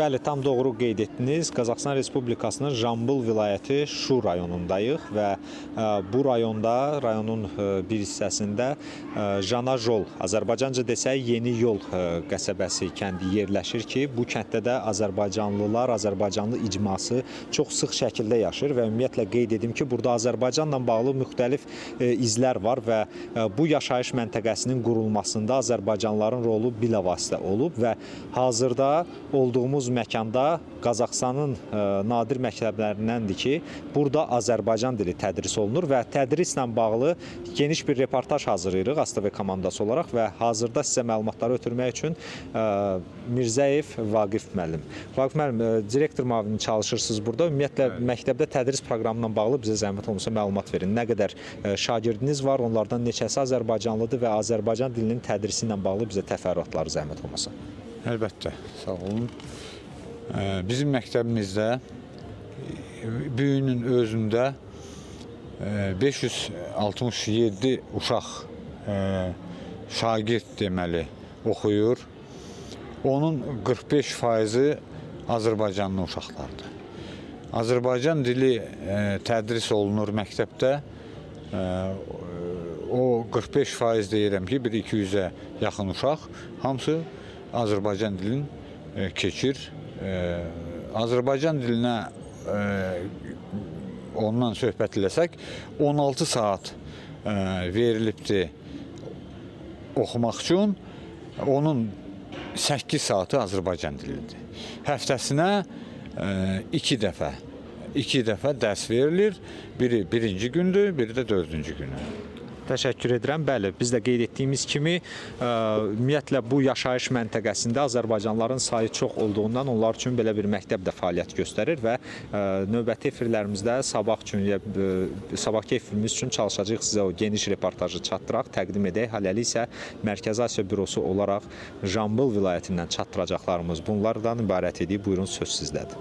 Bəli, tam doğru qeyd etdiniz. Qazaxıstan Respublikasının Jambul vilayəti Şu rayonundayıq və bu rayonda, rayonun bir hissəsində Janajol, Azərbaycanca desək Yeni Yol qəsəbəsi kəndi yerləşir ki, bu kənddə də Azərbaycanlılar, Azərbaycanlı icması çox sıx şəkildə yaşayır və ümumiyyətlə qeyd edim ki, burada Azərbaycanla bağlı müxtəlif izlər var və bu yaşayış məntəqəsinin qurulmasında Azərbaycanlıların rolu bilavasitə olub və hazırda olduğumuz məkanda Qazaxıstanın nadir məktəblərindəndir ki, burada Azərbaycan dili tədris olunur və tədrislə bağlı geniş bir reportaj hazırlayırıq ASTV komandası olaraq və hazırda sizə məlumatları ötürmək üçün Mirzəyev Vaqif müəllim. Vaqif müəllim, direktor müavini çalışırsınız burada. Ümumiyyətlə, məktəbdə tədris proqramından bağlı bizə zəhmət olmasa məlumat verin. Nə qədər şagirdiniz var, onlardan neçəsi Azərbaycanlıdır və Azərbaycan dilinin tədrisi ilə bağlı bizə təfərrüatları zəhmət olmasa. Əlbəttə, sağ olun. Bizim məktəbimizdə bu günün özündə 567 uşaq şagird deməli oxuyur. Onun 45%-i Azərbaycanlı uşaqlardır. Azərbaycan dili tədris olunur məktəbdə. O 45% deyirəm ki, bir 200-ə yaxın uşaq hamısı Azərbaycan dilini keçir. Azərbaycan dilinə ondan söhbət eləsək, 16 saat verilibdir oxumaq üçün, onun 8 saatı Azərbaycan dilidir. Həftəsinə 2 dəfə dərs verilir. Biri birinci gündür, biri də 4-cü günü. Təşəkkür edirəm. Bəli, biz də qeyd etdiyimiz kimi, ümumiyyətlə bu yaşayış məntəqəsində Azərbaycanlıların sayı çox olduğundan onlar üçün belə bir məktəb də fəaliyyət göstərir və növbəti efirlərimizdə sabahki efirimiz üçün çalışacağıq sizə o geniş reportajı çatdıraq, təqdim edək. Hələlik isə Mərkəzi Asiya bürosu olaraq Jambul vilayətindən çatdıracaqlarımız bunlardan ibarət edir. Buyurun, söz sizdədir.